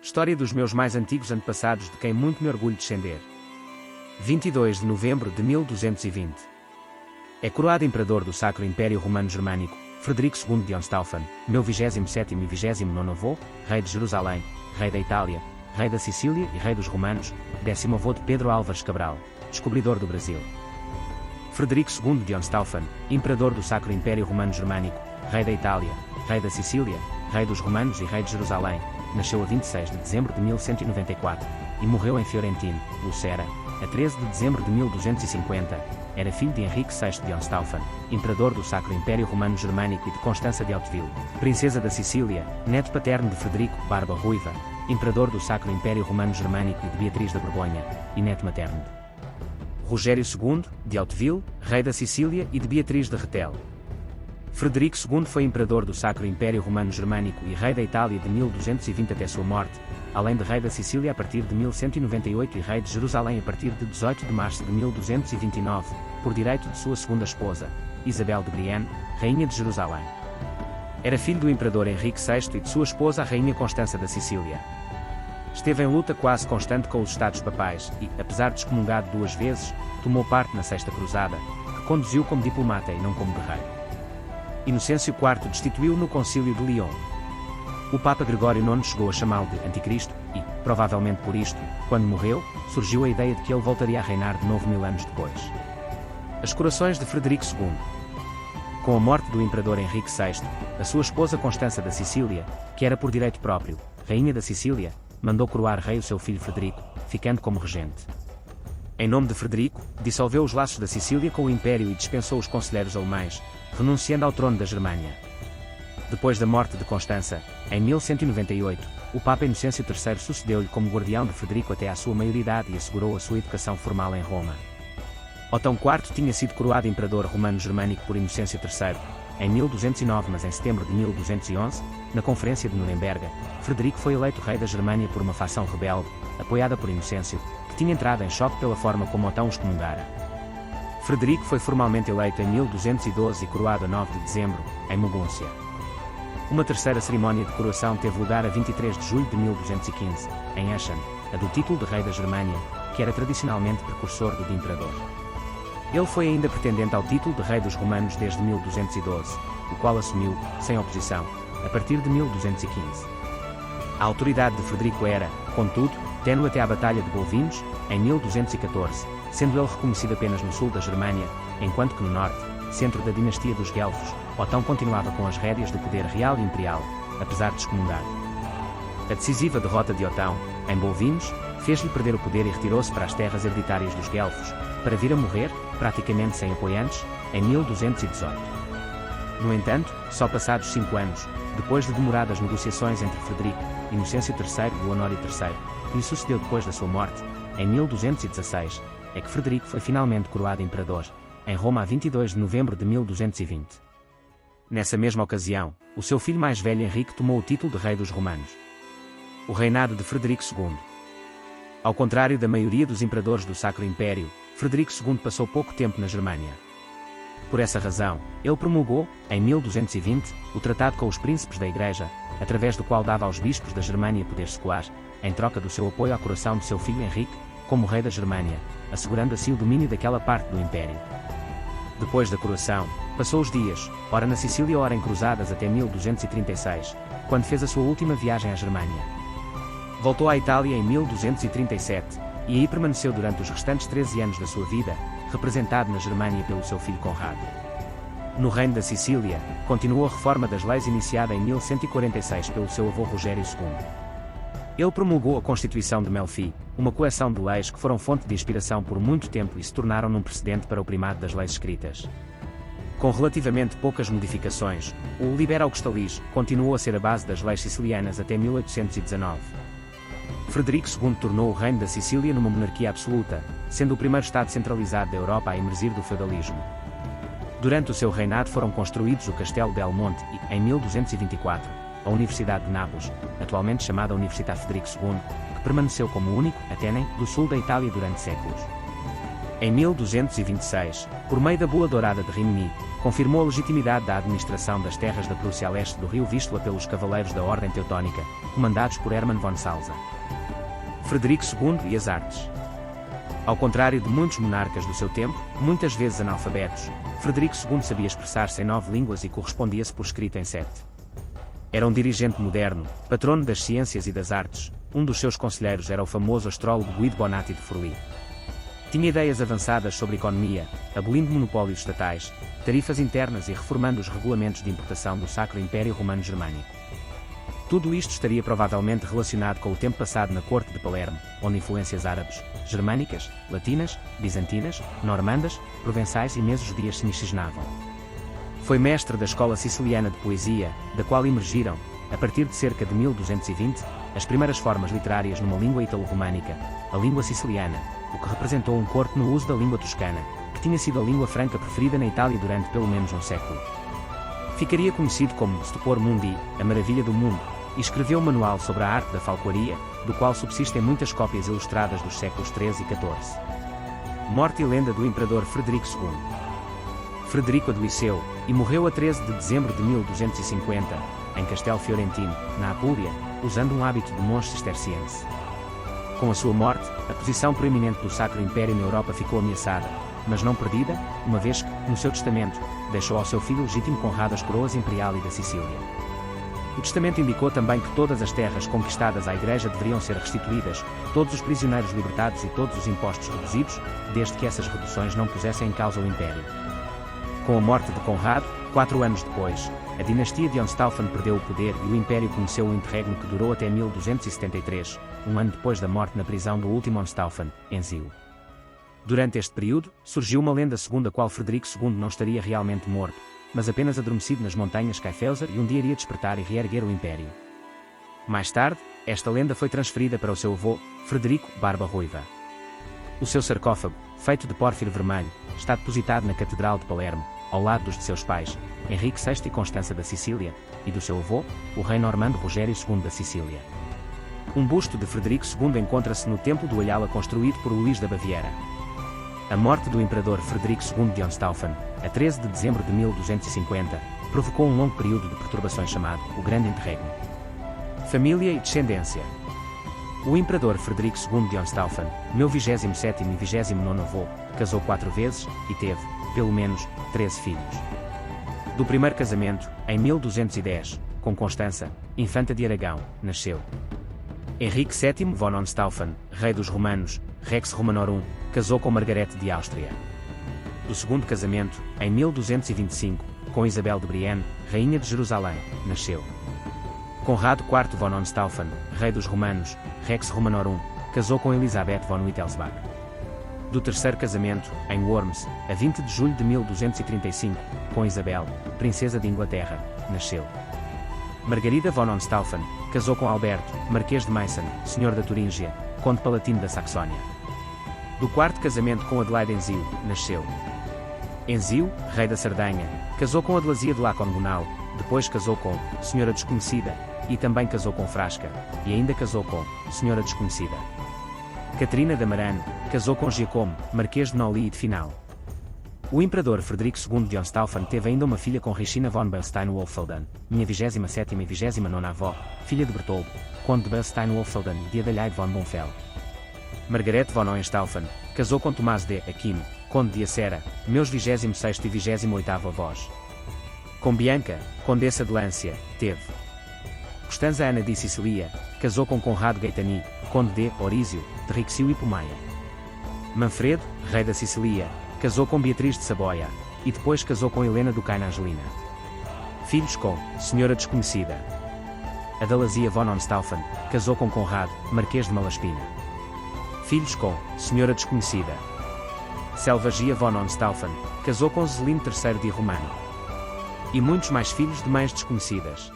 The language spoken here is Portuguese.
História dos meus mais antigos antepassados de quem muito me orgulho descender. 22 de novembro de 1220. É coroado imperador do Sacro Império Romano Germânico, Frederico II de Hohenstaufen, meu 27º e 29º avô, rei de Jerusalém, rei da Itália, rei da Sicília e rei dos Romanos, 10º avô de Pedro Álvares Cabral, descobridor do Brasil. Frederico II de Hohenstaufen, imperador do Sacro Império Romano Germânico, rei da Itália, rei da Sicília, rei dos Romanos e rei de Jerusalém, nasceu a 26 de dezembro de 1194 e morreu em Fiorentino, Lucera, a 13 de dezembro de 1250. Era filho de Henrique VI de Hohenstaufen, imperador do Sacro Império Romano Germânico e de Constança de Hauteville, princesa da Sicília, neto paterno de Frederico Barba Ruiva, imperador do Sacro Império Romano Germânico e de Beatriz da Borgonha, e neto materno de Rogério II, de Hauteville, rei da Sicília e de Beatriz de Retel. Frederico II foi imperador do Sacro Império Romano Germânico e rei da Itália de 1220 até sua morte, além de rei da Sicília a partir de 1198 e rei de Jerusalém a partir de 18 de março de 1229, por direito de sua segunda esposa, Isabel de Brienne, rainha de Jerusalém. Era filho do imperador Henrique VI e de sua esposa a rainha Constança da Sicília. Esteve em luta quase constante com os Estados Papais e, apesar de excomungado 2 vezes, tomou parte na Sexta Cruzada, que conduziu como diplomata e não como guerreiro. Inocêncio IV destituiu-o no Concílio de Lyon. O Papa Gregório IX chegou a chamá-lo de Anticristo e, provavelmente por isto, quando morreu, surgiu a ideia de que ele voltaria a reinar de novo 1000 anos depois. As coroações de Frederico II. Com a morte do imperador Henrique VI, a sua esposa Constança da Sicília, que era por direito próprio, rainha da Sicília, mandou coroar rei o seu filho Frederico, ficando como regente. Em nome de Frederico, dissolveu os laços da Sicília com o Império e dispensou os conselheiros alemães, renunciando ao trono da Germânia. Depois da morte de Constança, em 1198, o Papa Inocêncio III sucedeu-lhe como guardião de Frederico até à sua maioridade e assegurou a sua educação formal em Roma. Otão IV tinha sido coroado imperador romano-germânico por Inocêncio III, em 1209, mas em setembro de 1211, na Conferência de Nuremberg, Frederico foi eleito rei da Germânia por uma facção rebelde, apoiada por Inocêncio, que tinha entrado em choque pela forma como Otão os excomungara. Frederico foi formalmente eleito em 1212 e coroado a 9 de dezembro, em Mogúncia. Uma terceira cerimónia de coroação teve lugar a 23 de julho de 1215, em Eschen, a do título de rei da Germânia, que era tradicionalmente precursor do de imperador. Ele foi ainda pretendente ao título de rei dos romanos desde 1212, o qual assumiu, sem oposição, a partir de 1215. A autoridade de Frederico era, contudo, tênue até à Batalha de Bovinos, em 1214, sendo ele reconhecido apenas no sul da Germânia, enquanto que no norte, centro da dinastia dos Guelfos, Otão continuava com as rédeas do poder real e imperial, apesar de excomungado. A decisiva derrota de Otão, em Bovinos, fez-lhe perder o poder e retirou-se para as terras hereditárias dos Guelfos, para vir a morrer, praticamente sem apoiantes, em 1218. No entanto, só passados 5 anos, depois de demoradas negociações entre Frederico, Inocêncio III e Honório III, que lhe sucedeu depois da sua morte, em 1216, é que Frederico foi finalmente coroado imperador, em Roma a 22 de novembro de 1220. Nessa mesma ocasião, o seu filho mais velho Henrique tomou o título de rei dos romanos. O reinado de Frederico II. Ao contrário da maioria dos imperadores do Sacro Império, Frederico II passou pouco tempo na Germânia. Por essa razão, ele promulgou, em 1220, o tratado com os príncipes da Igreja, através do qual dava aos bispos da Germânia poder secular, em troca do seu apoio à coroação de seu filho Henrique, como rei da Germânia, assegurando assim o domínio daquela parte do Império. Depois da coroação, passou os dias, ora na Sicília ora em cruzadas até 1236, quando fez a sua última viagem à Germânia. Voltou à Itália em 1237, e aí permaneceu durante os restantes 13 anos da sua vida, representado na Germânia pelo seu filho Conrado. No reino da Sicília, continuou a reforma das leis iniciada em 1146 pelo seu avô Rogério II. Ele promulgou a Constituição de Melfi, uma coleção de leis que foram fonte de inspiração por muito tempo e se tornaram num precedente para o primado das leis escritas. Com relativamente poucas modificações, o Liber Augustalis continuou a ser a base das leis sicilianas até 1819. Frederico II tornou o reino da Sicília numa monarquia absoluta, sendo o primeiro Estado centralizado da Europa a emergir do feudalismo. Durante o seu reinado foram construídos o Castelo del Monte e, em 1224, a Universidade de Nápoles, atualmente chamada Universidade Frederico II, que permaneceu como o único Atenem do sul da Itália durante séculos. Em 1226, por meio da Bula Dourada de Rimini, confirmou a legitimidade da administração das terras da Prússia a leste do rio Vístula pelos cavaleiros da Ordem Teutónica, comandados por Hermann von Salza. Frederico II e as artes. Ao contrário de muitos monarcas do seu tempo, muitas vezes analfabetos, Frederico II sabia expressar-se em 9 línguas e correspondia-se por escrito em 7. Era um dirigente moderno, patrono das ciências e das artes. Um dos seus conselheiros era o famoso astrólogo Guido Bonatti de Forlì. Tinha ideias avançadas sobre economia, abolindo monopólios estatais, tarifas internas e reformando os regulamentos de importação do Sacro Império Romano Germânico. Tudo isto estaria provavelmente relacionado com o tempo passado na corte de Palermo, onde influências árabes, germânicas, latinas, bizantinas, normandas, provençais e mesos-dias se miscigenavam. Foi mestre da escola siciliana de poesia, da qual emergiram, a partir de cerca de 1220, as primeiras formas literárias numa língua italo-românica, a língua siciliana, o que representou um corte no uso da língua toscana, que tinha sido a língua franca preferida na Itália durante pelo menos um século. Ficaria conhecido como Stupor Mundi, a maravilha do mundo, e escreveu um manual sobre a arte da falcoaria, do qual subsistem muitas cópias ilustradas dos séculos XIII e XIV. Morte e lenda do imperador Frederico II. Frederico adoeceu, e morreu a 13 de dezembro de 1250, em Castelo Fiorentino, na Apulia, usando um hábito de monge cisterciense. Com a sua morte, a posição proeminente do Sacro Império na Europa ficou ameaçada, mas não perdida, uma vez que, no seu testamento, deixou ao seu filho legítimo Conrado as coroas imperial e da Sicília. O testamento indicou também que todas as terras conquistadas à Igreja deveriam ser restituídas, todos os prisioneiros libertados e todos os impostos reduzidos, desde que essas reduções não pusessem em causa o Império. Com a morte de Conrado, 4 anos depois, a dinastia de Hohenstaufen perdeu o poder e o Império conheceu um interregno que durou até 1273, um ano depois da morte na prisão do último Hohenstaufen, Enzio. Durante este período, surgiu uma lenda segundo a qual Frederico II não estaria realmente morto, mas apenas adormecido nas montanhas Kaiffelser e um dia iria despertar e reerguer o Império. Mais tarde, esta lenda foi transferida para o seu avô, Frederico Barba Ruiva. O seu sarcófago, feito de pórfiro vermelho, está depositado na Catedral de Palermo, ao lado dos de seus pais, Henrique VI e Constança da Sicília, e do seu avô, o rei normando Rogério II da Sicília. Um busto de Frederico II encontra-se no Templo do Ayala construído por Luís da Baviera. A morte do imperador Frederico II de Hohenstaufen, a 13 de dezembro de 1250, provocou um longo período de perturbações chamado o Grande Interregno. Família e descendência. O imperador Frederico II de Hohenstaufen, meu 27º e 29º avô, casou 4 vezes, e teve, pelo menos, 13 filhos. Do primeiro casamento, em 1210, com Constança, infanta de Aragão, nasceu Henrique VII von Hohenstaufen, rei dos romanos, Rex Romanorum, casou com Margarete de Áustria. Do segundo casamento, em 1225, com Isabel de Brienne, rainha de Jerusalém, nasceu Conrado IV von Hohenstaufen, rei dos romanos, Rex Romanorum, casou com Elizabeth von Wittelsbach. Do terceiro casamento, em Worms, a 20 de julho de 1235, com Isabel, princesa de Inglaterra, nasceu Margarida von Hohenstaufen, casou com Alberto, marquês de Meissen, senhor da Turíngia, conde palatino da Saxónia. Do quarto casamento com Adelaide Enzio, nasceu Enzio, rei da Sardenha, casou com Adelazia de Lacongonal, depois casou com Senhora Desconhecida, e também casou com Frasca, e ainda casou com Senhora Desconhecida. Catarina de Amarano, casou com Giacomo, marquês de Noli e de Final. O imperador Frederico II de Hohenstaufen teve ainda uma filha com Regina von Beilstein-Wolfelden, minha 27ª e 29ª avó, filha de Bertoldo, conde de Beilstein-Wolfelden e de Adelaide von Bonfell. Margarete von Hohenstaufen, casou com Tomás de Aquino, conde de Acera, meus 26º e 28º avós. Com Bianca, condessa de Lância, teve Costanza Ana di Sicilia, casou com Conrado Gaetani, conde de Orizio, de Rixio e Pomaia. Manfredo, rei da Sicilia, casou com Beatriz de Saboia, e depois casou com Helena do Caina Angelina. Filhos com Senhora Desconhecida. Adalazia von Hohenstaufen, casou com Conrado, marquês de Malaspina. Filhos com Senhora Desconhecida. Selvagia von Hohenstaufen, casou com Zelim III de Romano. E muitos mais filhos de mães desconhecidas.